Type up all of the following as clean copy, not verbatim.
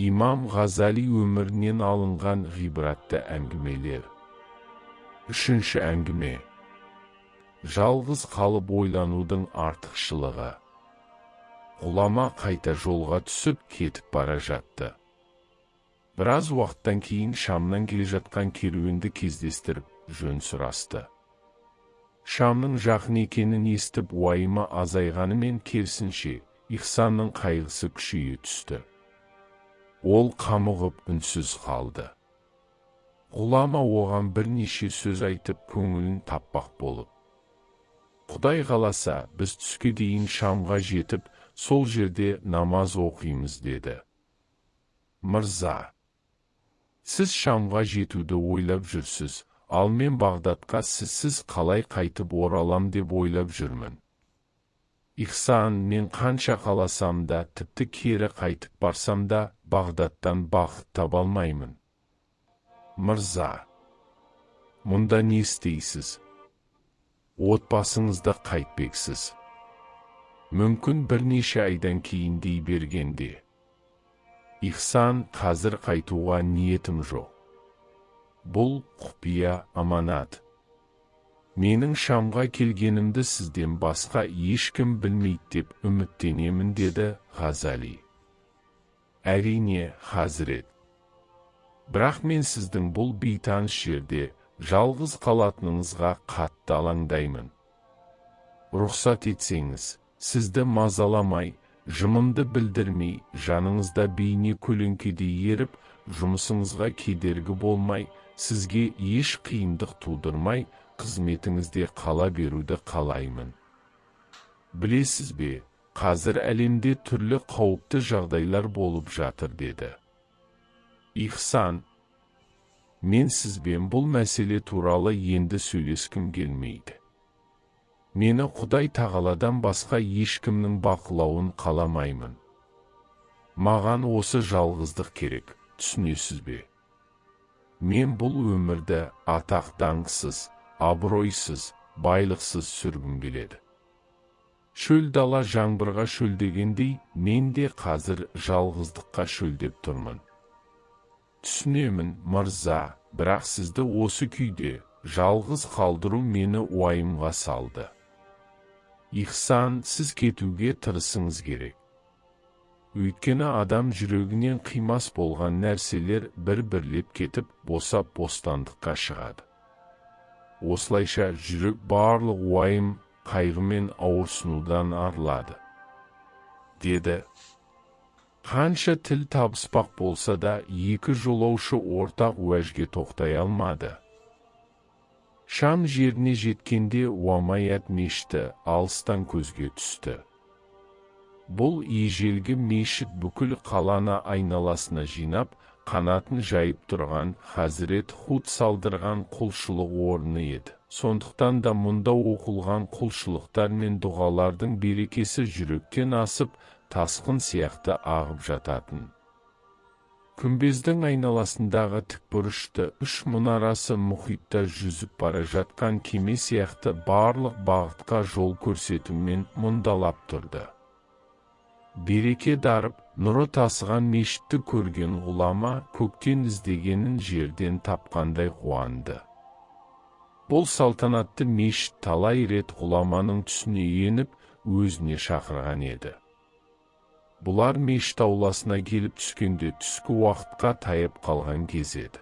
İmam Ғазали өмірінен алынған ғибратты әңгімелер. Үшінші әңгіме. Жалғыз қалып ойланудың артықшылығы. Ғұлама қайта жолға түсіп кетіп бара жатты. Біраз уақыттан кейін Шамнан келе жатқан керуенді кездестіріп, жөн сұрасты. Шамның жақын екенін естіп, уайымы азайғанымен керісінше, Ихсанның қайғысы күшейе түсті. Ол қамығып үнсіз қалды. Ғұлама оған бірнеше сөз айтып, көңілін таппақ болып. Құдай қаласа, біз түске дейін Шамға жетіп, сол жерде намаз оқимыз деді. Мырза, сіз Шамға жетуді ойлап жүрсіз, ал мен Бағдадқа сізсіз қалай қайтып оралам деп ойлап жүрмін. Ихсан, мен қанша қаласам да, тіпті кері қайтып барсам да, Бағдадтан бақыт таба алмаймын. Мырза, мұнда не істейсіз? Отбасыңызда қайтпексіз. Мүмкін бірнеше айдан кейін дей бергенде. Ихсан, қазір қайтуға ниетім жоқ. Бұл құпия аманат. Менің Шамға келгенімді сізден басқа ешкім білмейді деп үміттенемін деді Ғазали. Әрине, Хазірет. Бірақ мен сіздің бұл бейтаныс жерде жалғыз қалатыныңызға қатты алаңдаймын. Рұқсат етсеңіз, сізді мазаламай, жымымды білдірмей, жаныңызда бейне көлеңкедей еріп, жұмысыңызға кедергі болмай, сізге еш қиындық тудырмай, қызметіңізде қала беруді қалаймын. Білесіз бе, қазір әлемде түрлі қауіпті жағдайлар болып жатыр деді. Ихсан, мен сізбен бұл мәселе туралы енді сөйлескім келмейді. Мені Құдай тағаладан басқа ешкімнің бақылауын қаламаймын. Маған осы жалғыздық керек, түсінесіз бе? Мен бұл өмірді атақ-даңқсыз, абыройсыз, байлықсыз сүргім келеді. Шөл дала жаңбырға шөлдегендей, мен де қазір жалғыздыққа шөлдеп тұрмын. Түсінемін, мырза, бірақ сізді осы күйде жалғыз қалдыру мені уайымға салды. Ихсан, сіз кетуге тырысыңыз керек. Өйткені адам жүрегінен қимас болған нәрселер бір-бірлеп кетіп, босап бостандыққа шығады. Осылайша жүрек барлық уайым, қайғымен ауырсынудан арылады. Деді. Қанша тіл табыспақ болса да, екі жолаушы ортақ уәжге тоқтай алмады. Шам жеріне жеткенде Уамайят мешіті алыстан көзге түсті. Бұл ежелгі мешіт бүкіл қаланы айналасына жинап, қанатын жайып тұрған Хазірет Худ салдырған құлшылық орны еді. Сондықтан да мұнда оқылған құлшылықтар мен дұғалардың берекесі жүректен асып, тасқын сияқты ағып жататын. Күмбездің айналасындағы тікбұрышты үш мұнарасы мұхитта жүзіп бара жатқан кеме сияқты барлық бағытқа жол көрсетумен мұндалап тұрды. Береке дарып, нұры тасыған мешітті көрген ғұлама көктен іздегенін жерден тапқандай қуанды. Бұл салтанатты мешіт талай рет ғұламаның түсіне еніп, өзіне шақырған еді. Бұлар мешіт ауласына келіп түскенде түскі уақытқа таяп қалған кез еді.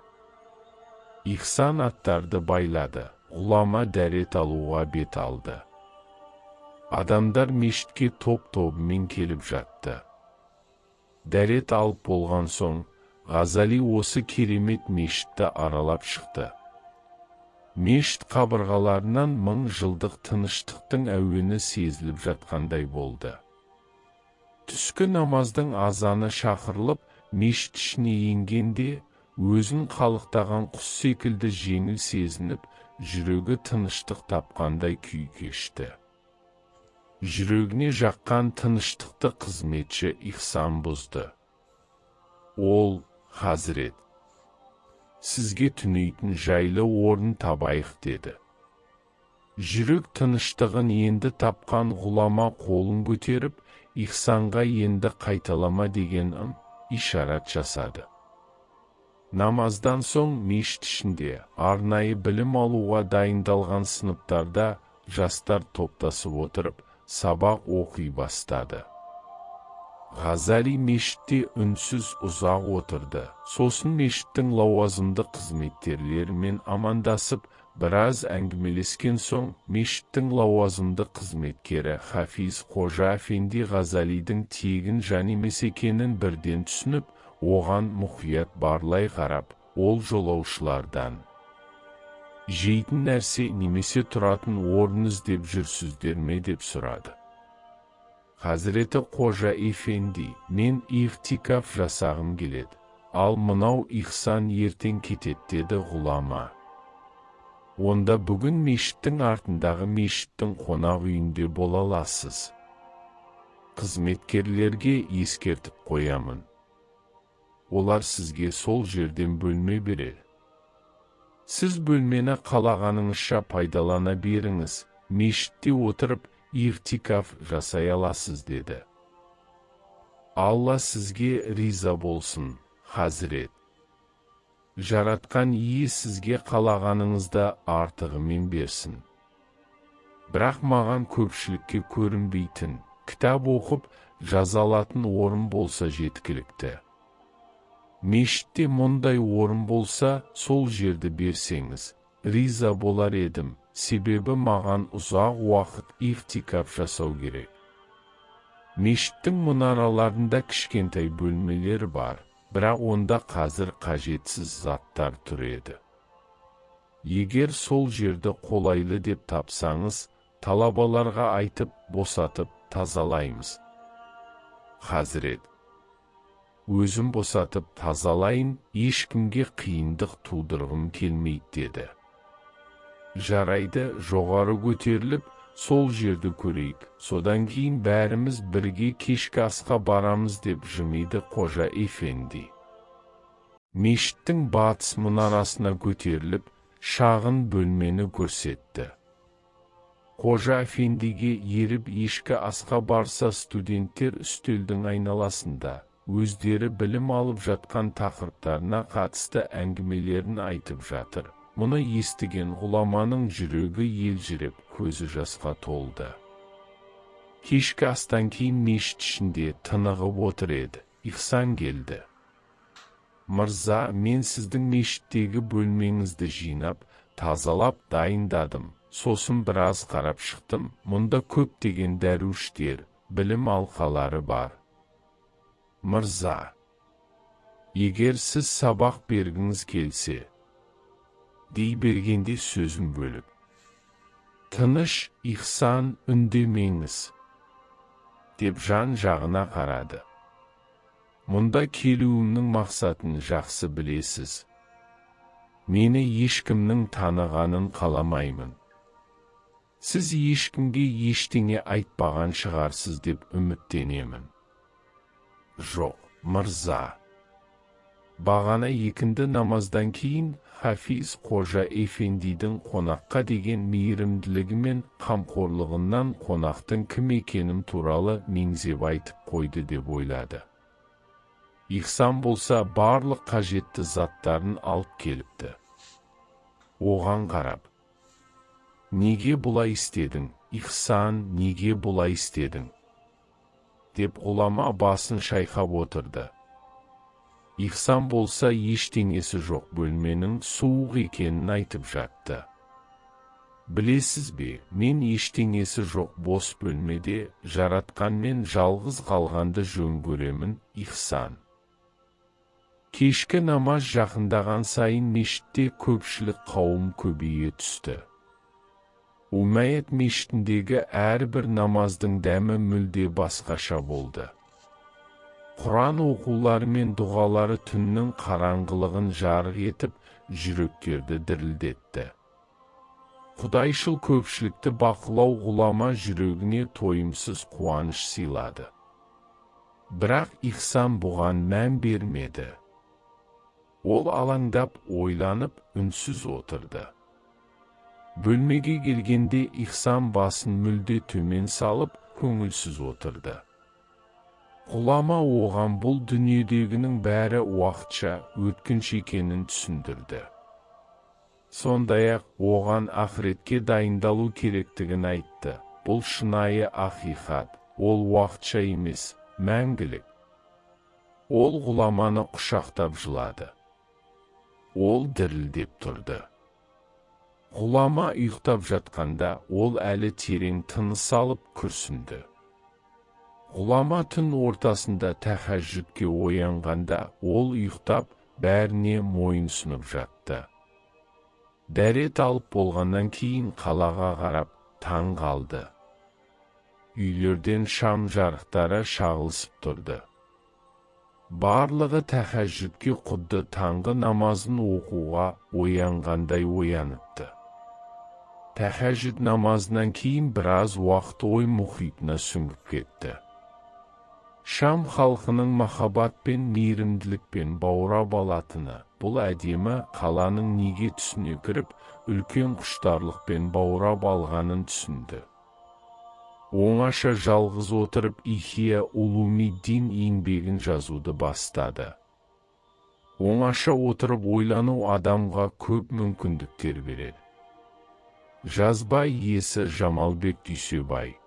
Ихсан аттарды байлады, ғұлама дәрет алуға бет алды. Адамдар мешітке топ-тобымен келіп жатты. Дәрет алып болған соң, Ғазали осы керемет мешітті аралап шықты. Мешіт қабырғаларынан 1000 жылдық тыныштықтың әуені сезіліп жатқандай болды. Түскі намаздың азаны шақырылып, мешіт ішіне енгенде, өзін қалықтаған құс секілді жеңіл сезініп, жүрегі тыныштық тапқандай күй кешті. Жүрегіне жаққан тыныштықты қызметші Ихсан бұзды. Ол, Хазірет, сізге түнейтін жайлы орын табайық деді. Жүрек тыныштығын енді тапқан ғұлама қолын көтеріп, Ихсанға енді қайталама деген işaret жасады. Namazdan soң мешіт ішінде арнайы білім алуға дайындалған сыныптарда жастар топтасып отырып, сабақ оқи бастады. Ғазали мешітте үнсіз ұзақ отырды. Сосын мешіттің лауазымды қызметкерлерімен амандасып, біраз әңгімелескен соң, мешіттің лауазымды қызметкері Хафиз Қожа әфенди Ғазалидің тегін жан емес екенін бірден түсініп, оған мұқият барлай қарап, ол жолаушылардан жейтін нәрсе немесе тұратын орын іздеп жүрсіздер ме деп сұрады. Хазіреті Қожа әфенди, мен ихтикаф жасағым келеді, ал мынау Ихсан ертең кетеді деді ғұлама. Онда бүгін мешіттің артындағы мешіттің қонақ үйінде бола аласыз. Қызметкерлерге ескертіп қоямын. Олар сізге сол жерден бөлме берер. Сіз бөлмені қалағаныңызша пайдалана беріңіз, мешітте отырып ихтикаф жасай аласыз деді. Алла сізге риза болсын, Хазірет. Жаратқан ие сізге қалағаныңызда артығымен берсін. Бірақ маған көпшілікке көрінбейтін, кітап оқып жазалатын орын болса жеткілікті. Мешітте мұндай орын болса, сол жерді берсеңіз, риза болар едім, себебі маған ұзақ уақыт ихтикаф жасау керек. Мешіттің мұнараларында кішкентай бөлмелер бар, бірақ онда қазір қажетсіз заттар тұр еді. Егер сол жерді қолайлы деп тапсаңыз, талабаларға айтып, босатып, тазалаймыз. Хазірет. Өзім босатып тазалайын, ешкімге қиындық тудырғым келмейді деді. Жарайды, жоғары көтеріліп, сол жерді көрейік, содан кейін бәріміз бірге кешкі асқа барамыз деп жымиды Қожа әфенди. Мешіттің батыс мұнарасына көтеріліп, шағын бөлмені көрсетті. Қожа әфендиге еріп ешкі асқа барса, студенттер үстелдің айналасында өздері білім алып жатқан тақырыптарына қатысты әңгімелерін айтып жатыр. Мұны естіген ғұламаның жүрегі елжіреп, көзі жасқа толды. Кешкі астан кейін мешіт ішінде тынығып отыр еді. Ихсан келді. Мырза, мен сіздің мешіттегі бөлмеңізді жинап, тазалап дайындадым. Сосын біраз қарап шықтым. Мұнда көптеген дәруіштер, білім алқалары бар. Мырза, егер сіз сабақ бергіңіз келсе, дей бергенде сөзін бөліп. Тыныш, Ихсан, үндемеңіз, деп жан жағына қарады. Мұнда келуімнің мақсатын жақсы білесіз. Мені ешкімнің танығанын қаламаймын. Сіз ешкімге ештеңе айтпаған шығарсыз деп үміттенемін. Жоқ, мырза. Бағана екінді намаздан кейін Хафиз Қожа әфендидің қонаққа деген мейірімділігі мен қамқорлығынан қонақтың кім екенім туралы меңзеп айтып қойды деп ойлады. Ихсан болса барлық қажетті заттарын алып келіпті. Оған қарап, неге бұлай істедің, Ихсан, неге бұлай істедің? Деп ғұлама басын шайқап отырды. Ихсан болса ештеңесі жоқ, бөлменің суық екенін айтып жатты. Білесіз бе, мен ештеңесі жоқ бос бөлмеде жаратқанмен жалғыз қалғанды жөн көремін, Ихсан. Кешкі намаз жақындаған сайын мешітте көпшілік қауым көбейе түсті. Умәйет мешітіндегі әрбір намаздың дәмі мүлде басқаша болды. Құран оқулары мен дұғалары түннің қараңғылығын жарық етіп, жүректерді дірілдетті. Құдайшыл көпшілікті бақылау ғұлама жүрегіне тойымсыз қуаныш сыйлады. Бірақ Ихсан бұған мән бермеді. Ол алаңдап, ойланып, үнсіз отырды. Бөлмеге келгенде Ихсан басын мүлде төмен салып, көңілсіз отырды. Ғұлама оған бұл дүниедегінің бәрі уақытша, өткінші екенін түсіндірді. Сондай-ақ оған ақыретке дайындалу керектігін айтты. Бұл шынайы ақиқат, ол уақытша емес, мәңгілік. Ол ғұламаны құшақтап жылады. Ол дірілдеп тұрды. Ғұлама ұйықтап жатқанда, ол әлі терең тыныс алып күрсінді. Ғұлама түн ортасында тәһәжжүдке оянғанда, ол ұйықтап, бәріне мойынсұнып жатты. Дәрет алып болғаннан кейін қалаға қарап, таң қалды. Үйлерден шам жарықтары шағылысып тұрды. Барлығы тәһәжжүдке құдды таңғы намазын оқуға оянғандай ояныпты. Тәһәжжүд намазынан кейін біраз уақыт ой мұхитына сүңгіп кетті. Шам халқының махаббат пен мейірімділікпен баурап алатыны, бұл әдемі қаланың неге түсіне кіріп, үлкен құштарлықпен баурап алғанын түсінді. Оңаша жалғыз отырып Ихия Улумиддин еңбегін жазуды бастады. Оңаша отырып ойлану адамға көп мүмкіндіктер береді. Жазба иесі Жамалбек Дүйсебай.